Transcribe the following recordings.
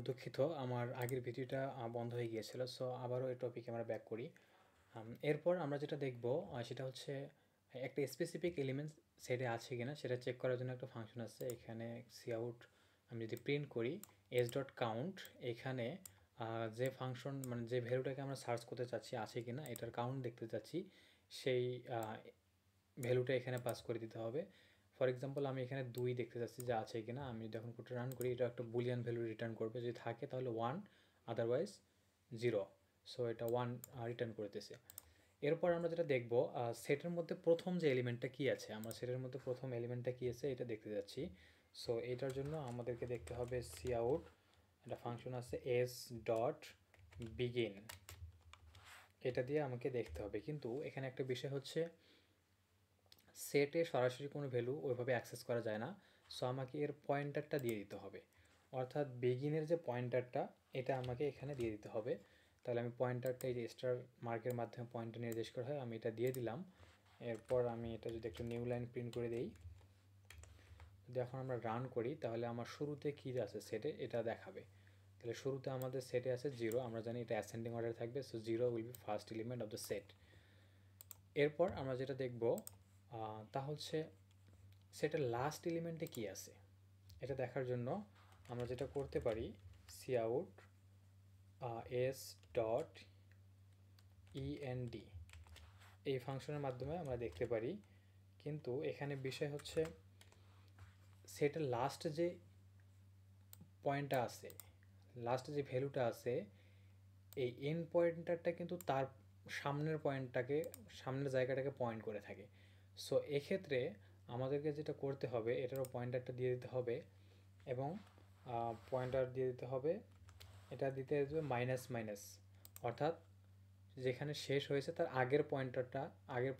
দুঃখিত, আমার আগের ভিডিওটা বন্ধ হয়ে গিয়েছিল। সো আবারও এই টপিকে আমরা ব্যাক করি। এরপর আমরা যেটা দেখব সেটা হচ্ছে একটা স্পেসিফিক এলিমেন্টস সেটে আছে কিনা সেটা চেক করার জন্য একটা ফাংশন আছে এখানে সিআউট। আমি যদি প্রিন্ট করি এস ডট কাউন্ট, এখানে যে ফাংশন মানে যে ভ্যালুটাকে আমরা সার্চ করতে চাচ্ছি আছে কিনা এটার কাউন্ট দেখতে চাচ্ছি, সেই ভ্যালুটা এখানে পাস করে দিতে হবে। ফর এক্সাম্পল আমি এখানে 2 দেখতে চাচ্ছি যে আছে কিনা। আমি যদি এখন কোডটা রান করি এটা একটা বুলিয়ান ভ্যালু রিটার্ন করবে, যদি থাকে তাহলে 1, আদারওয়াইজ 0। সো এটা 1 রিটার্ন করতেছে। এরপর আমরা যেটা দেখব সেটের মধ্যে প্রথম যে এলিমেন্টটা কী আছে, আমরা সেটের মধ্যে প্রথম এলিমেন্টটা কী আছে এটা দেখতে যাচ্ছি। সো এটার জন্য আমাদেরকে দেখতে হবে সিআউট, একটা ফাংশন আছে এস ডট বিগিন, এটা দিয়ে আমাকে দেখতে হবে। কিন্তু এখানে একটা বিষয় হচ্ছে সেটে সরাসরি কোনো ভ্যালু ওইভাবে অ্যাক্সেস করা যায় না। সো আমাকে এর পয়েন্টারটা দিয়ে দিতে হবে, অর্থাৎ বিগিনের যে পয়েন্টারটা এটা আমাকে এখানে দিয়ে দিতে হবে। তাহলে আমি পয়েন্টারটা এই যে স্টার মার্কের মাধ্যমে পয়েন্টার নির্দেশ করা হয়, আমি এটা দিয়ে দিলাম। এরপর আমি এটা যদি একটা নিউ লাইন প্রিন্ট করে দেই, যদি এখন আমরা রান করি তাহলে আমার শুরুতে কী আছে সেটে এটা দেখাবে। তাহলে শুরুতে আমাদের সেটে আছে 0, আমরা জানি এটা অ্যাসেন্ডিং অর্ডার থাকবে। So 0 will be first element of the set. এরপর আমরা যেটা দেখব তা হচ্ছে সেটার লাস্ট এলিমেন্টে কী আছে এটা দেখার জন্য আমরা যেটা করতে পারি সিআউট এস ডট ইএনডি, এই ফাংশনের মাধ্যমে আমরা দেখতে পারি। কিন্তু এখানে বিষয় হচ্ছে সেটার লাস্ট যে পয়েন্টটা আছে, লাস্ট যে ভ্যালুটা আছে, এই এন পয়েন্টারটা কিন্তু তার সামনের পয়েন্টটাকে, সামনের জায়গাটাকে পয়েন্ট করে থাকে। সো এক্ষেত্রে আমাদেরকে যেটা করতে হবে এটারও পয়েন্টারটা দিয়ে দিতে হবে এবং পয়েন্টার দিয়ে দিতে হবে, এটা দিতে হবে মাইনাস মাইনাস, অর্থাৎ যেখানে শেষ হয়েছে তার আগের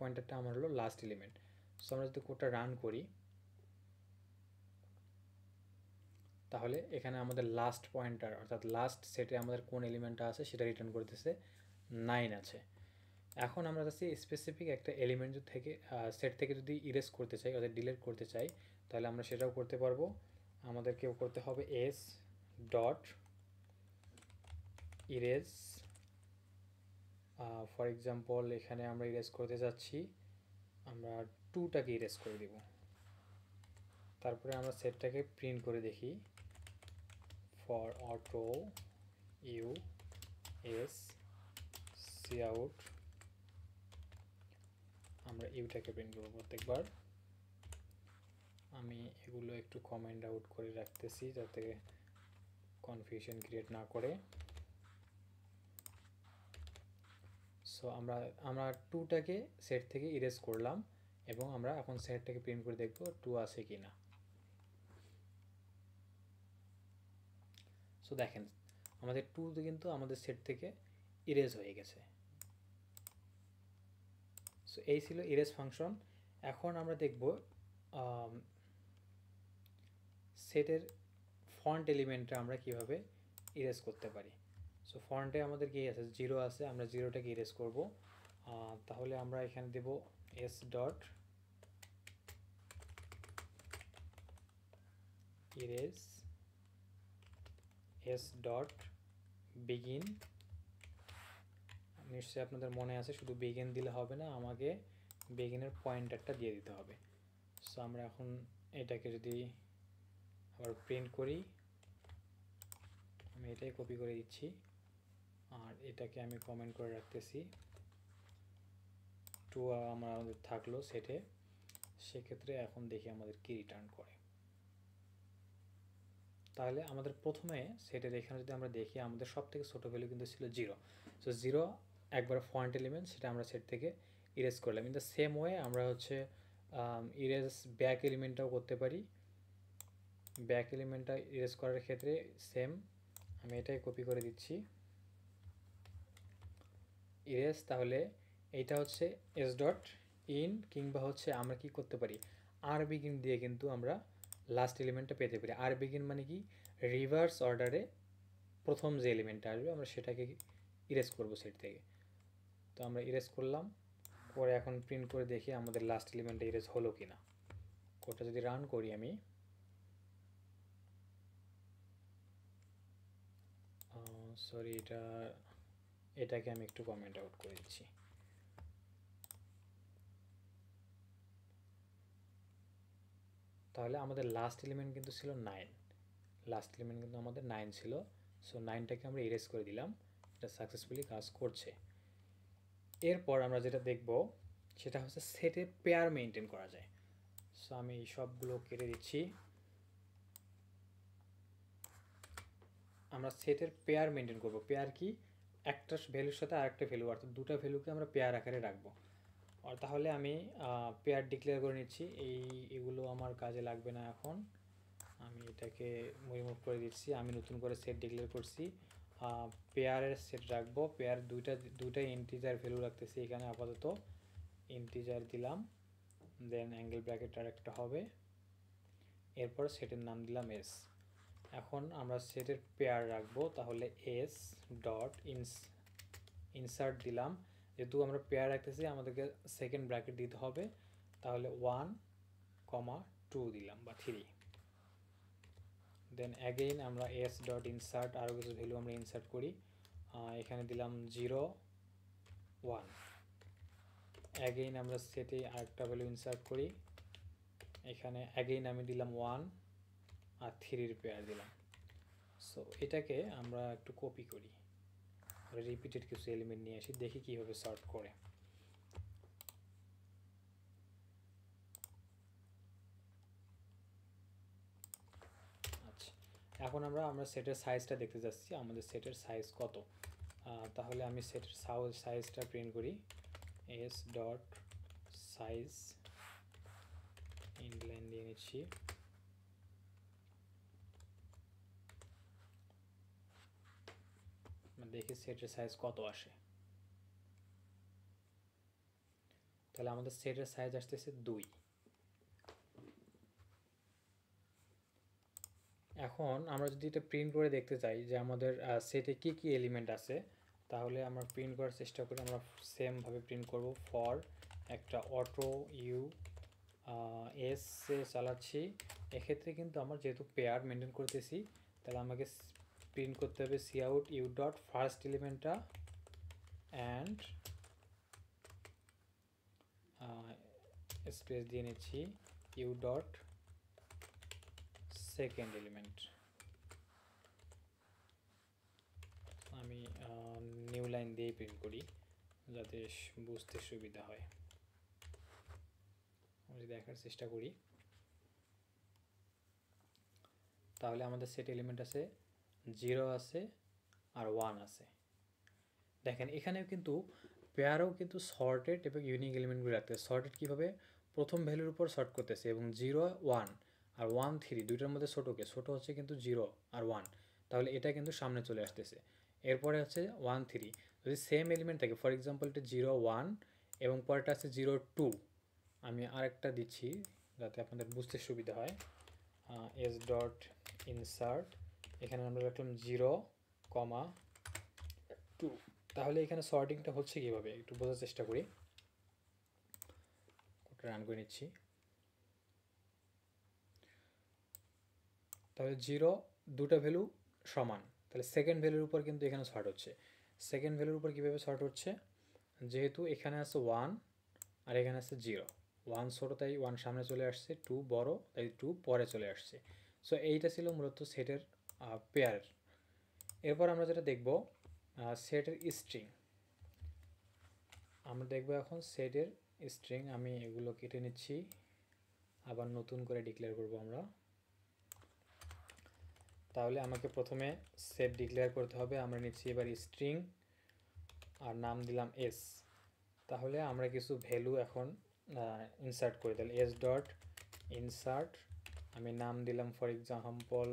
পয়েন্টারটা আমার হলো লাস্ট এলিমেন্ট। সো আমরা যদি কোডটা রান করি তাহলে এখানে আমাদের লাস্ট পয়েন্টার অর্থাৎ লাস্ট সেটে আমাদের কোন এলিমেন্টটা আছে সেটা রিটার্ন করতেছে 9 আছে। এখন আমরা যাচ্ছি স্পেসিফিক একটা এলিমেন্ট থেকে সেট থেকে যদি ইরেজ করতে চাই অর্থাৎ ডিলিট করতে চাই তাহলে আমরা সেটাও করতে পারবো। আমাদেরকেও করতে হবে S dot erase. For example এখানে আমরা ইরেজ করতে যাচ্ছি, আমরা 2টাকে ইরেজ করে দিব। তারপরে আমরা সেটটাকে প্রিন্ট করে দেখি ফর অটো ইউ এস সিআউট, আমরা ইউটাকে প্রিন্ট করবো প্রত্যেকবার। আমি এগুলো একটু কমেন্ট আউট করে রাখতেছি যাতে কনফিউশন ক্রিয়েট না করে। সো আমরা 2টাকে সেট থেকে ইরেজ করলাম এবং আমরা এখন সেটটাকে প্রিন্ট করে দেখব 2 আছে কি না। সো দেখেন আমাদের 2 কিন্তু আমাদের সেট থেকে ইরেজ হয়ে গেছে। সো এই ছিল ইরেজ ফাংশন। এখন আমরা দেখব সেটের ফন্ট এলিমেন্টটা আমরা কিভাবে ইরেজ করতে পারি। সো ফন্টে আমাদের কি আছে 0 আছে, আমরা 0টাকে ইরেজ করব। তাহলে আমরা এখানে দেব S dot erase S dot begin. নিশ্চয়ই আপনাদের মনে আছে শুধু বিগিন দিলে হবে না, আমাকে বিগিনের পয়েন্টারটা দিয়ে দিতে হবে। সো আমরা এখন এটাকে যদি আবার প্রিন্ট করি, আমি এটাই কপি করে দিচ্ছি আর এটাকে আমি কমেন্ট করে রাখতেছি 2 আমাদের থাকলো সেটে। সেক্ষেত্রে এখন দেখি আমাদের কি রিটার্ন করে। তাহলে আমাদের প্রথমে সেটের এখানে যদি আমরা দেখি আমাদের সব থেকে ছোটো ভ্যালু কিন্তু ছিল 0। সো 0 একবার ফন্ট এলিমেন্ট, সেটা আমরা সেট থেকে ইরেজ করলাম। ইন দ্য সেম ওয়ে আমরা হচ্ছে ইরেজ ব্যাক এলিমেন্টটাও করতে পারি। ব্যাক এলিমেন্টটা ইরেজ করার ক্ষেত্রে সেম, আমি এটাই কপি করে দিচ্ছি ইরেজ। তাহলে এইটা হচ্ছে এস ডট ইন, কিংবা হচ্ছে আমরা কি করতে পারি আর বিগিন দিয়ে কিন্তু আমরা লাস্ট এলিমেন্টটা পেতে পারি। আর বিগিন মানে কি রিভার্স অর্ডারে প্রথম যে এলিমেন্টটা আসবে আমরা সেটাকে ইরেজ করব সেট থেকে। তো আমরা ইরেজ করলাম, পরে এখন প্রিন্ট করে দেখি আমাদের লাস্ট এলিমেন্টটা ইরেজ হলো কি না। কোডটা যদি রান করি আমি, সরি, এটাকে আমি একটু কমেন্ট আউট করে দিচ্ছি। তাহলে আমাদের লাস্ট এলিমেন্ট কিন্তু ছিল 9, লাস্ট এলিমেন্ট কিন্তু আমাদের 9 ছিল। সো 9টাকে আমরা ইরেজ করে দিলাম, এটা সাকসেসফুলি কাজ করছে। এরপর আমরা যেটা দেখব সেটা হচ্ছে সেটের পেয়ার মেনটেন করা যায়। সো আমি এই সবগুলো কেটে দিচ্ছি। আমরা সেটের পেয়ার মেনটেন করব। পেয়ার কি? একটা ভ্যালুর সাথে আরেকটা ভ্যালু, অর্থাৎ দুটো ভ্যালুকে আমরা পেয়ার আকারে রাখবো। আর তাহলে আমি পেয়ার ডিক্লেয়ার করে নিচ্ছি। এগুলো আমার কাজে লাগবে না এখন, আমি এটাকে রিমুভ করে দিচ্ছি। আমি নতুন করে সেট ডিক্লেয়ার করছি, পেয়ারের সেট রাখবো। পেয়ার দুইটাই ইন্টিজার ভ্যালু রাখতেছি এখানে, আপাতত ইন্টিজার দিলাম। দেন অ্যাঙ্গেল ব্র্যাকেট আর একটা হবে, এরপর সেটের নাম দিলাম এস। এখন আমরা সেটের পেয়ার রাখবো, তাহলে এস ডট ইনসার্ট দিলাম। যেহেতু আমরা পেয়ার রাখতেছি আমাদেরকে সেকেন্ড ব্র্যাকেট দিতে হবে, তাহলে 1,2 দিলাম বা 3। দেন অ্যাগেইন আমরা এস ডট ইনসার্ট আরও কিছু ভ্যালু আমরা ইনসার্ট করি। এখানে দিলাম 0, 1। অ্যাগেইন আমরা সেটে আরেকটা ভ্যালু ইনসার্ট করি, এখানে অ্যাগেইন আমি দিলাম 1 আর 3 পেয়ার দিলাম। সো এটাকে আমরা একটু কপি করি, রিপিটেড কিছু এলিমেন্ট নিয়ে আসি, দেখি কীভাবে সর্ট করে। আচ্ছা, এখন আমরা সেটের সাইজটা দেখতে যাচ্ছি, আমাদের সেটের সাইজ কত। তাহলে আমি সেটের সাইজটা প্রিন্ট করি, এস ডট সাইজ ইনলাইন দিয়ে নিচ্ছি। দেখি সেটের সাইজ কত আসে। তাহলে আমাদের সেটের সাইজ আসতেছে 2। এখন আমরা যদি এটা প্রিন্ট করে দেখতে চাই যে আমাদের সেটে কি কি এলিমেন্ট আছে, তাহলে আমরা প্রিন্ট করার চেষ্টা করি। আমরা সেমভাবে প্রিন্ট করব, ফর একটা অটো ইউ এস চালাচ্ছি। এক্ষেত্রে কিন্তু আমার যেহেতু পেয়ার মেনটেন করতেছি, তাহলে আমাকে প্রিন্ট করতে হবে cout u dot first এলিমেন্টটা অ্যান্ড স্পেস দিয়ে নিচ্ছি ইউ ডট সেকেন্ড এলিমেন্ট। আমি নিউ লাইন দিয়েই প্রিন্ট করি যাতে বুঝতে সুবিধা হয়। আমি দেখার চেষ্টা করি, তাহলে আমাদের সেট এলিমেন্ট আছে 0 আছে আর 1 আছে। দেখেন এখানেও কিন্তু পেয়ারও কিন্তু সর্টেড এবং ইউনিক এলিমেন্টগুলো রাখতে। সর্টেড কীভাবে? প্রথম ভ্যালুর উপর সর্ট করতেছে এবং 0, 1 আর 1, 3 দুইটার মধ্যে ছোটোকে ছোটো হচ্ছে কিন্তু 0 আর 1, তাহলে এটা কিন্তু সামনে চলে আসতেছে। এরপরে হচ্ছে 1, 3, যদি সেম এলিমেন্ট থাকে, ফর এক্সাম্পল এটা 0, 1 এবং পরেরটা আছে 0, 2। আমি আরেকটা দিচ্ছি যাতে আপনাদের বুঝতে সুবিধা হয়, এস ডট ইনসার্ট, এখানে আমরা রাখলাম 0, 2। তাহলে এখানে সর্টিংটা হচ্ছে কীভাবে একটু বোঝার চেষ্টা করি। রান করে নিচ্ছি। তাহলে 0 দুটো ভ্যালু সমান, তাহলে সেকেন্ড ভ্যালুর উপর কিন্তু এখানে সর্ট হচ্ছে। সেকেন্ড ভ্যালুর উপর কীভাবে সর্ট হচ্ছে? যেহেতু এখানে আছে 1 আর এখানে আছে 0, 1 ছোটো তাই 1 সামনে চলে আসছে, 2 বড় তাই 2 পরে চলে আসছে। সো এইটা ছিল মূলত সেটের পেয়ার। এরপর আমরা যেটা দেখব সেটের স্ট্রিং। আমরা দেখব এখন সেটের স্ট্রিং। আমি এগুলো কেটে নিচ্ছি, আবার নতুন করে ডিক্লেয়ার করব আমরা। তাহলে আমাকে প্রথমে সেট ডিক্লেয়ার করতে হবে। আমরা নিচ্ছি এবার স্ট্রিং আর নাম দিলাম এস। তাহলে আমরা কিছু ভ্যালু এখন ইনসার্ট করি। তাহলে এস ডট ইনসার্ট, আমি নাম দিলাম ফর এক্সাম্পল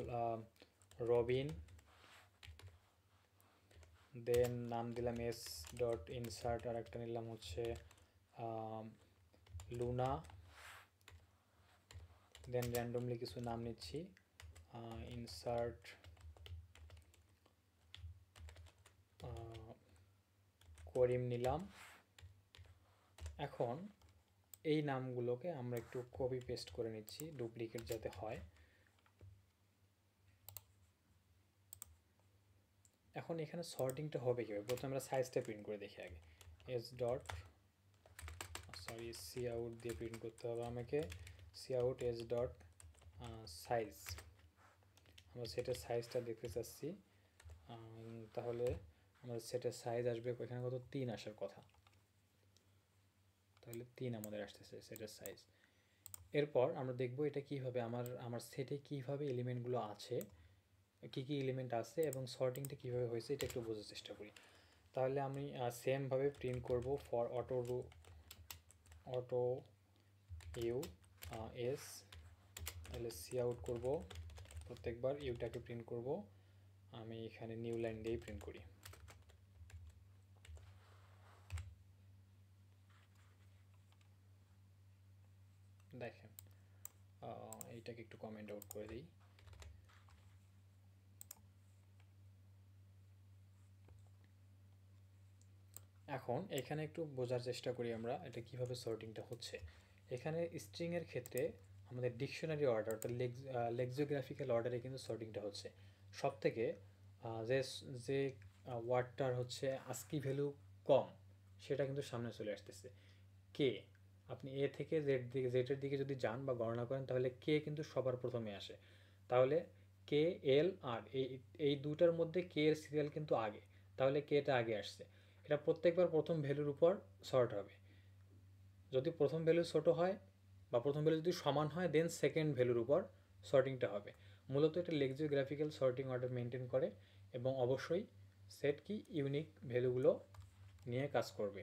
রবিন। দেন নাম দিলাম এস ডট ইনসার্ট, আর একটা নিলাম হচ্ছে লুনা। দেন র্যান্ডমলি কিছু নাম নিচ্ছি, ইনসার্ট করিম নিলাম। এখন এই নামগুলোকে আমরা একটু কপি পেস্ট করে নিচ্ছি, ডুপ্লিকেট যাতে হয়। এখন এখানে সর্টিংটা হবে কীভাবে? প্রথমে আমরা সাইজটা প্রিন্ট করে দেখি আগে। এস ডট সি আউট দিয়ে প্রিন্ট করতে হবে আমাকে। C out S dot size, আমরা সেটের সাইজটা দেখতে চাচ্ছি। তাহলে আমাদের সেটের সাইজ আসবে এখানে কত, 3 আসার কথা, তাহলে 3 আমাদের আসতেছে সেটের সাইজ। এরপর আমরা দেখব এটা কীভাবে আমার সেটে কীভাবে এলিমেন্টগুলো আছে, কী কী এলিমেন্ট আছে এবং সর্টিংটা কীভাবে হয়েছে এটা একটু বোঝার চেষ্টা করি। তাহলে আমি সেমভাবে প্রিন্ট করব ফর অটো ইউ এস, তাহলে সি আউট করব, প্রত্যেকবার ইউটাকে প্রিন্ট করব, আমি এখানে নিউ লাইন দিয়েই প্রিন্ট করি। দেখেন এইটাকে একটু কমেন্ট আউট করে দিই। এখন এখানে একটু বোঝার চেষ্টা করি আমরা এটা কিভাবে সর্টিংটা হচ্ছে। এখানে স্ট্রিংয়ের ক্ষেত্রে আমাদের ডিকশনারি অর্ডার অর্থাৎ লেক্সিওগ্রাফিক্যাল অর্ডারে কিন্তু সর্টিংটা হচ্ছে। সব থেকে যে যে ওয়ার্ডটার হচ্ছে আস্কি ভ্যালু কম সেটা কিন্তু সামনে চলে আসতেছে। কে, আপনি এ থেকে জেডের দিকে যদি যান বা গণনা করেন তাহলে কে কিন্তু সবার প্রথমে আসে। তাহলে কে এল আর এই দুটার মধ্যে কে এর সিরিয়াল কিন্তু আগে, তাহলে কেটা আগে আসছে। এটা প্রত্যেকবার প্রথম ভ্যালুর উপর সর্ট হবে। যদি প্রথম ভ্যালু ছোট হয় বা প্রথম ভ্যালু যদি সমান হয় দেন সেকেন্ড ভ্যালুর উপর সর্টিংটা হবে। মূলত এটা লেক্সিওগ্রাফিক্যাল সর্টিং অর্ডার মেনটেন করে এবং অবশ্যই সেট কি ইউনিক ভ্যালুগুলো নিয়ে কাজ করবে।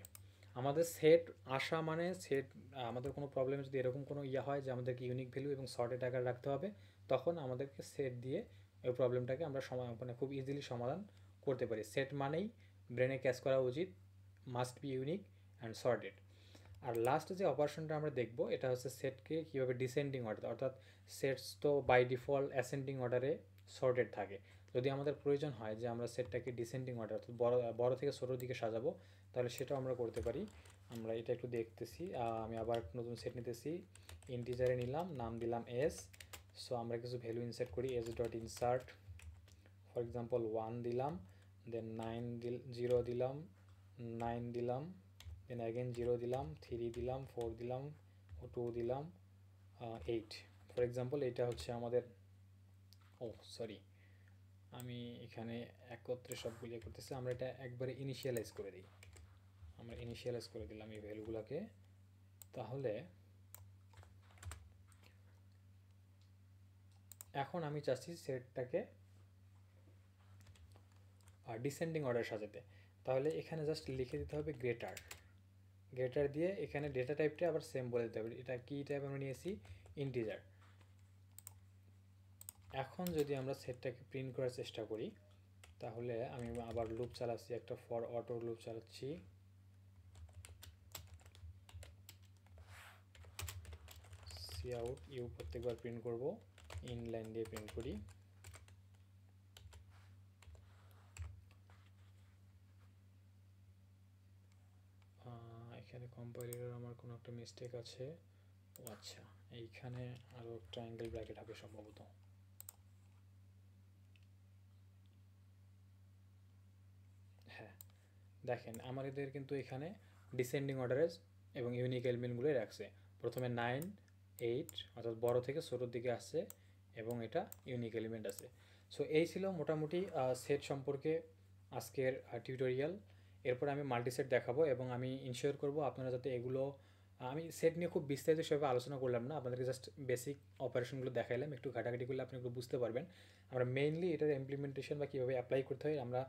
আমাদের সেট আসা মানে সেট আমাদের কোনো প্রবলেম যদি এরকম কোনো হয় যে আমাদেরকে ইউনিক ভ্যালু এবং সর্টেড আকার রাখতে হবে, তখন আমাদেরকে সেট দিয়ে ওই প্রবলেমটাকে আমরা মানে খুব ইজিলি সমাধান করতে পারি। সেট মানেই ব্রেনে ক্যাচ করা উচিত must be unique and sorted. আর লাস্ট যে অপারেশনটা আমরা দেখব এটা হচ্ছে সেটকে কীভাবে ডিসেন্ডিং অর্ডার, অর্থাৎ সেটস তো বাই ডিফল্ট অ্যাসেন্ডিং অর্ডারে সর্টেড থাকে। যদি আমাদের প্রয়োজন হয় যে আমরা সেটটাকে ডিসেন্ডিং অর্ডার অর্থাৎ বড় থেকে ছোটোর দিকে সাজাবো, তাহলে সেটাও আমরা করতে পারি। আমরা এটা একটু দেখতেছি, আমি আবার নতুন সেট নিতেছি, ইন্টিজারে নিলাম, নাম দিলাম এস। সো আমরা কিছু ভ্যালু ইনসার্ট করি, S dot insert for example 1 দিলাম, দেন 0 দিলাম, 9 দিলাম, দেন অ্যাগেন 0 দিলাম, 3 দিলাম, 4 দিলাম, 2 দিলাম, 8 ফর এক্সাম্পল। এটা হচ্ছে আমাদের সরি আমি এখানে একত্রে সবগুলো করতেছি, আমরা এটা একবারে ইনিশিয়ালাইজ করে দিই। আমরা ইনিশিয়ালাইজ করে দিলাম এই ভ্যালুগুলোকে। তাহলে এখন আমি চাচ্ছি সেটটাকে ডিসেন্ডিং অর্ডার সাজাতে। তাহলে এখানে জাস্ট লিখে দিতে হবে গ্রেটার দিয়ে এখানে ডেটা টাইপটা আবার সেম বলে দিতে হবে। এটা কি টাইপ আমরা নিয়েছি, ইন্টিজার। এখন যদি আমরা সেটটাকে প্রিন্ট করার চেষ্টা করি তাহলে আমি আবার লুপ চালাচ্ছি, একটা ফর অটো লুপ চালাচ্ছি। সি আউট ইউ প্রত্যেকবার প্রিন্ট করব, ইন লাইন দিয়ে প্রিন্ট করি। এখানে কম্পাইলারের আমার কোনো একটা মিস্টেক আছে। আচ্ছা, এইখানে আরও একটা অ্যাঙ্গেল ব্র্যাকেট হবে সম্ভবত। হ্যাঁ দেখেন আমাদের কিন্তু এখানে ডিসেন্ডিং অর্ডারে এবং ইউনিক এলিমেন্টগুলোই রাখছে। প্রথমে 9, 8 অর্থাৎ বড় থেকে ছোটোর দিকে আসছে এবং এটা ইউনিক এলিমেন্ট আছে। সো এই ছিল মোটামুটি সেট সম্পর্কে আজকের টিউটোরিয়াল। এরপর আমি মাল্টিসেট দেখাবো এবং আমি ইনশিওর করব আপনারা যাতে এগুলো, আমি সেট নিয়ে খুব বিস্তারিত সেভাবে আলোচনা করলাম না, আপনাদেরকে জাস্ট বেসিক অপারেশনগুলো দেখাইলাম, একটু ঘাটাঘাটি করলে আপনি একটু বুঝতে পারবেন। আমরা মেইনলি এটার ইমপ্লিমেন্টেশন বা কীভাবে অ্যাপ্লাই করতে হয় আমরা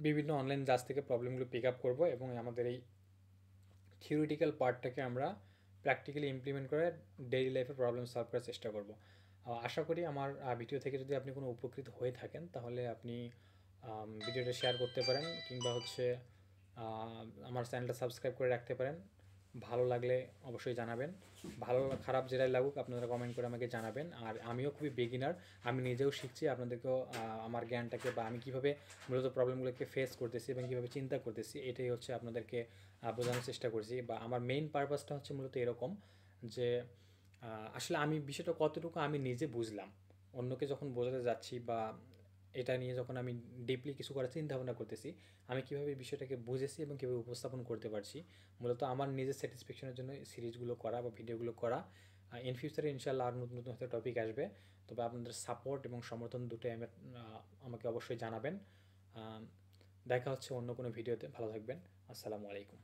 বিভিন্ন অনলাইন জাজ থেকে প্রবলেমগুলো পিক আপ করবো এবং আমাদের এই থিওরিটিক্যাল পার্টটাকে আমরা প্র্যাকটিক্যালি ইমপ্লিমেন্ট করে ডেইলি লাইফে প্রবলেম সলভ করার চেষ্টা করব। আশা করি আমার ভিডিও থেকে যদি আপনি কোনো উপকৃত হয়ে থাকেন তাহলে আপনি ভিডিওটা শেয়ার করতে পারেন কিংবা হচ্ছে আমার চ্যানেলটা সাবস্ক্রাইব করে রাখতে পারেন। ভালো লাগলে অবশ্যই জানাবেন, ভালো খারাপ যেটাই লাগুক আপনারা কমেন্ট করে আমাকে জানাবেন। আর আমিও খুবই বিগিনার, আমি নিজেও শিখছি, আপনাদেরকেও আমার জ্ঞানটাকে বা আমি কীভাবে মূলত প্রবলেমগুলোকে ফেস করতেছি এবং কীভাবে চিন্তা করতেছি এটাই হচ্ছে আপনাদেরকে বোঝানোর চেষ্টা করছি। বা আমার মেইন পারপাসটা হচ্ছে মূলত এরকম যে আসলে আমি বিষয়টা কতটুকু আমি নিজে বুঝলাম, অন্যকে যখন বোঝাতে যাচ্ছি বা এটা নিয়ে যখন আমি ডিপলি কিছু করার চিন্তা ভাবনা করতেছি, আমি কীভাবে বিষয়টাকে বুঝেছি এবং কীভাবে উপস্থাপন করতে পারছি, মূলত আমার নিজের স্যাটিসফ্যাকশনের জন্য সিরিজগুলো করা বা ভিডিওগুলো করা। ইন ফিউচারে ইনশাল্লাহ আর নতুন নতুন হয়তো টপিক আসবে, তবে আপনাদের সাপোর্ট এবং সমর্থন দুটোই আমাকে অবশ্যই জানাবেন। দেখা হচ্ছে অন্য কোনো ভিডিওতে। ভালো থাকবেন। আসসালামু আলাইকুম।